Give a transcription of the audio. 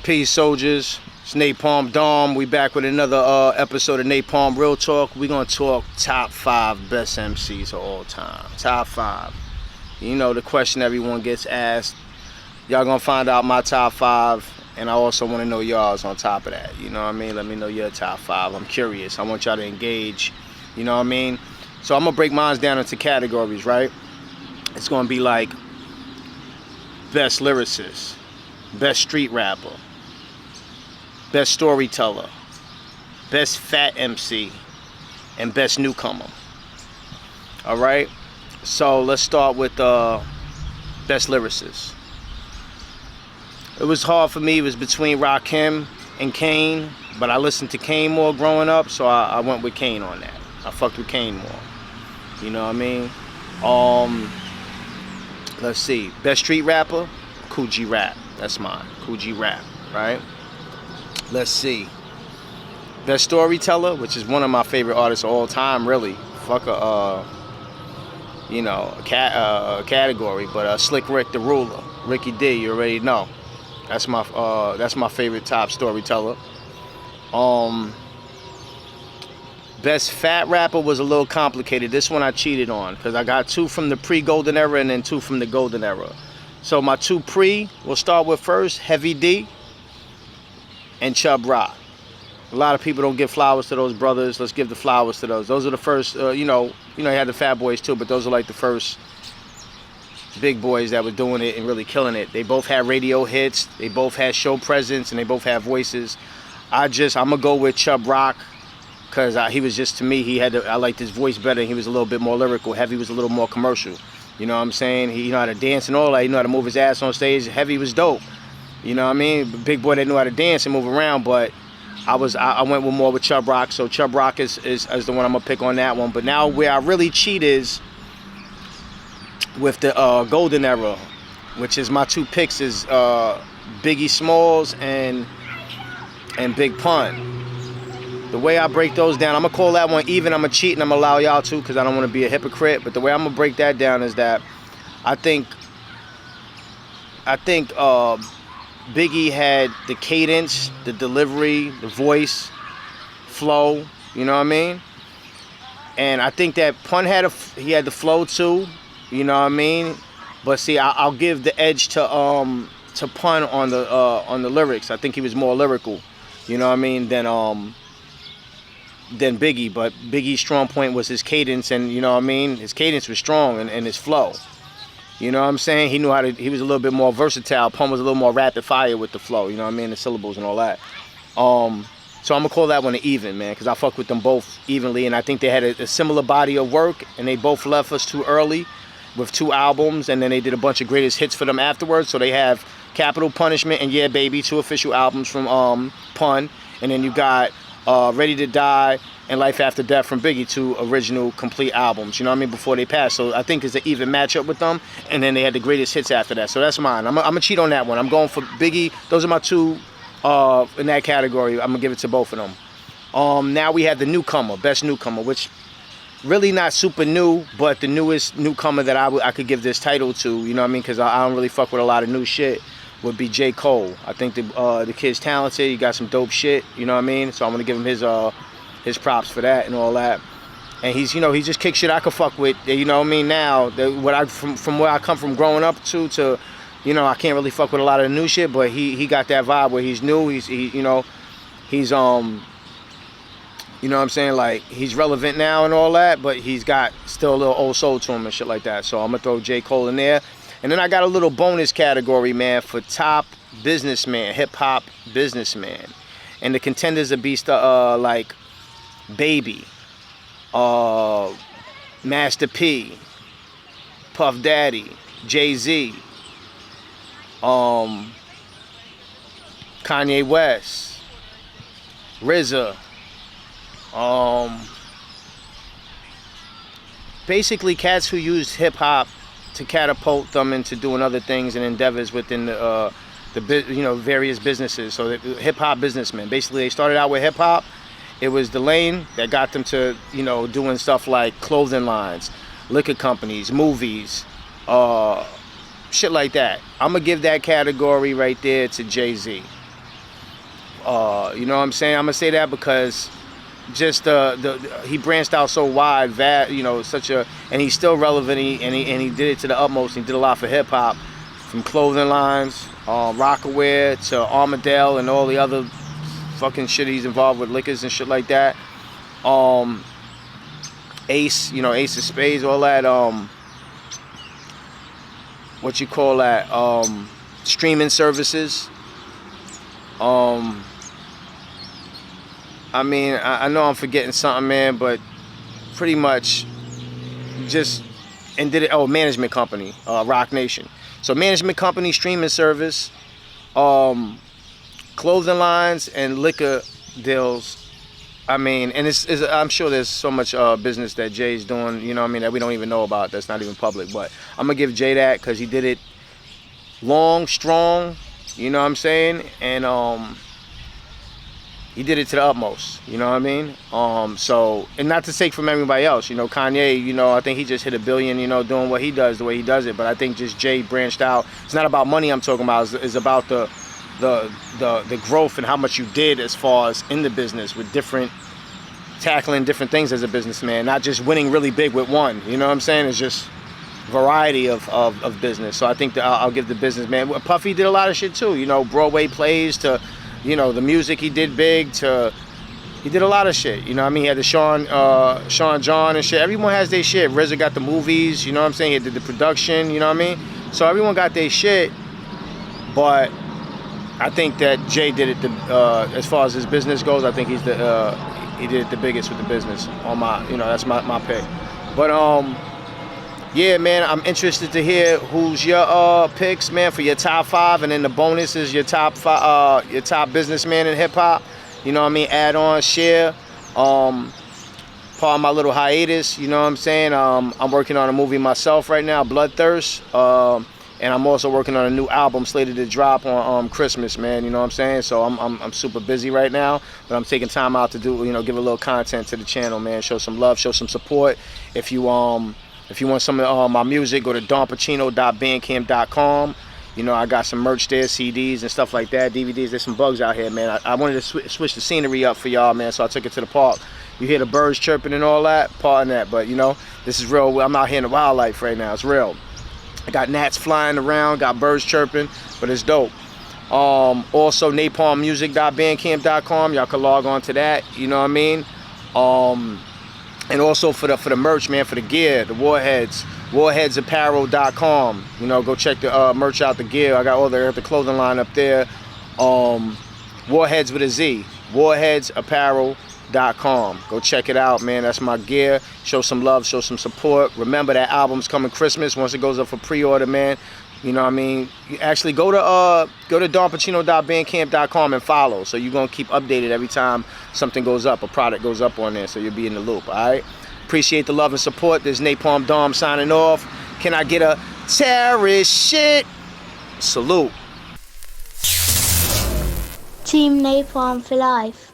Peace, soldiers. It's NAPALMDOM. We back with another episode of Napalm Real Talk. We're going to talk top 5 best MCs of all time. Top 5. You know the question everyone gets asked. Y'all going to find out my top 5. And I also want to know y'all's on top of that. You know what I mean? Let me know your top 5. I'm curious. I want y'all to engage. You know what I mean? So I'm going to break mine down into categories, right? It's going to be like best lyricist, best street rapper, best storyteller, best fat MC, and best newcomer. All right, so let's start with best lyricist. It was hard for me. It was between Rakim and Kane, but I listened to Kane more growing up, so I went with Kane on that. I fucked with Kane more. You know what I mean? Let's see. Best street rapper, Kool G Rap. That's mine. Kool G Rap, right? Let's see. Best storyteller, which is one of my favorite artists of all time, really. Fuck a category, but Slick Rick the Ruler, Ricky D. You already know. That's my favorite top storyteller. Best fat rapper was a little complicated. This one I cheated on because I got 2 from the pre-golden era and then 2 from the golden era. So my 2 pre, we'll start with first, Heavy D and Chubb Rock. A lot of people don't give flowers to those brothers. Let's give the flowers to those. Those are the first, you know, you had the Fat Boys too, but those are like the first big boys that were doing it and really killing it. They both had radio hits, they both had show presence, and they both had voices. I'm gonna go with Chubb Rock because he was just, to me, I liked his voice better. He was a little bit more lyrical. Heavy was a little more commercial. You know what I'm saying? He knew how to dance and all that. He knew how to move his ass on stage. Heavy was dope. You know what I mean? Big boy that knew how to dance and move around, but I went with more with Chubb Rock. So Chubb Rock is the one I'm gonna pick on that one. But now where I really cheat is with the golden era, which is my 2 picks is Biggie Smalls and Big Pun. The way I break those down, I'm gonna call that one even. I'm gonna cheat and I'm gonna allow y'all to because I don't want to be a hypocrite. But the way I'm gonna break that down is that I think Biggie had the cadence, the delivery, the voice, flow. You know what I mean? And I think that Pun had the flow too. You know what I mean? But see, I'll give the edge to Pun on the lyrics. I think he was more lyrical. You know what I mean? Than Biggie, but Biggie's strong point was his cadence, and you know what I mean? His cadence was strong and his flow. You know what I'm saying? He was a little bit more versatile. Pun was a little more rapid fire with the flow, you know what I mean? The syllables and all that. So I'm gonna call that one an even, man, because I fuck with them both evenly, and I think they had a similar body of work, and they both left us too early with 2 albums, and then they did a bunch of greatest hits for them afterwards. So they have Capital Punishment and Yeah Baby, 2 official albums from Pun, and then you got Ready to Die and Life After Death from Biggie, 2 original complete albums, you know what I mean, before they passed. So I think it's an even matchup with them, and then they had the greatest hits after that. So that's mine. I'm gonna cheat on that one. I'm going for Biggie. Those are my 2 in that category. I'm gonna give it to both of them. Now we have the newcomer, best newcomer, which really not super new, but the newest newcomer that I could give this title to, you know what I mean, because I don't really fuck with a lot of new shit, would be J. Cole. I think the kid's talented. He got some dope shit, you know what I mean? So I'm gonna give him his props for that and all that. And he just kick shit I could fuck with, you know what I mean? Now, from where I come from growing up to, you know, I can't really fuck with a lot of the new shit, but he got that vibe where he's new, he's you know what I'm saying, like, he's relevant now and all that, but he's got still a little old soul to him and shit like that. So I'm gonna throw J. Cole in there. And then I got a little bonus category, man, for top businessman, hip-hop businessman. And the contenders would be like Baby, Master P, Puff Daddy, JayZ, Kanye West, RZA. Basically cats who used hip-hop to catapult them into doing other things and endeavors within the various businesses. So the hip-hop businessmen, basically they started out with hip-hop. It was the lane that got them to, you know, doing stuff like clothing lines, liquor companies, movies, shit like that. I'm gonna give that category right there to JayZ. You know what I'm saying? I'm gonna say that because just he branched out so wide, you know, and he's still relevant. And he did it to the utmost. He did a lot for hip hop, from clothing lines, Rockaware to Armadale and all the other fucking shit he's involved with, liquors and shit like that. Ace, you know, Ace of Spades, all that. What you call that? Streaming services. I mean, I know I'm forgetting something, man, but pretty much just, and did it, management company, Rock Nation. So management company, streaming service, clothing lines, and liquor deals. I mean, and I'm sure there's so much business that Jay's doing, you know what I mean, that we don't even know about, that's not even public. But I'm going to give Jay that because he did it long, strong, you know what I'm saying? And he did it to the utmost, you know what I mean? So, and not to take from everybody else, you know, Kanye, you know, I think he just hit $1 billion, you know, doing what he does, the way he does it. But I think just Jay branched out. It's not about money I'm talking about, it's about the growth and how much you did as far as in the business with tackling different things as a businessman, not just winning really big with one, you know what I'm saying? It's just variety of business. So I think that I'll give the businessman. Puffy did a lot of shit too, you know, Broadway plays to, you know, the music he did big to, he did a lot of shit, you know what I mean? He had the Sean John and shit. Everyone has their shit. RZA got the movies, you know what I'm saying? He did the production, you know what I mean? So everyone got their shit, but I think that Jay did it as far as his business goes. I think he did it the biggest with the business on my, you know, that's my pick. But yeah, man, I'm interested to hear who's your picks, man, for your top 5, and then the bonus is your top businessman in hip hop. You know what I mean? Add on, share. Part of my little hiatus, you know what I'm saying? I'm working on a movie myself right now, Bloodthirst. And I'm also working on a new album slated to drop on Christmas, man. You know what I'm saying? So I'm super busy right now, but I'm taking time out to do, you know, give a little content to the channel, man. Show some love, show some support. If you want some of my music, go to donpachino.bandcamp.com. You know, I got some merch there, CDs and stuff like that, DVDs. There's some bugs out here, man. I wanted to switch the scenery up for y'all, man. So I took it to the park. You hear the birds chirping and all that, pardon that, but you know, this is real. I'm out here in the wildlife right now. It's real. I got gnats flying around, got birds chirping, but it's dope. Also, NAPALMmusic.bandcamp.com. Y'all can log on to that. You know what I mean? And also for the merch, man, for the gear, the Warheads, warheadsapparel.com. You know, go check the merch out, the gear. I got all the clothing line up there. Warheads with a Z, warheadsapparel.com. Go check it out, man. That's my gear. Show some love, show some support. Remember that album's coming Christmas. Once it goes up for pre-order, man, you know what I mean? You actually go to donpachino.bandcamp.com and follow, so you're gonna keep updated every time something goes up, a product goes up on there, so you'll be in the loop. All right, appreciate the love and support. This is NAPALMDOM signing off. Can I get a terrorist shit? Salute. Team Napalm for life.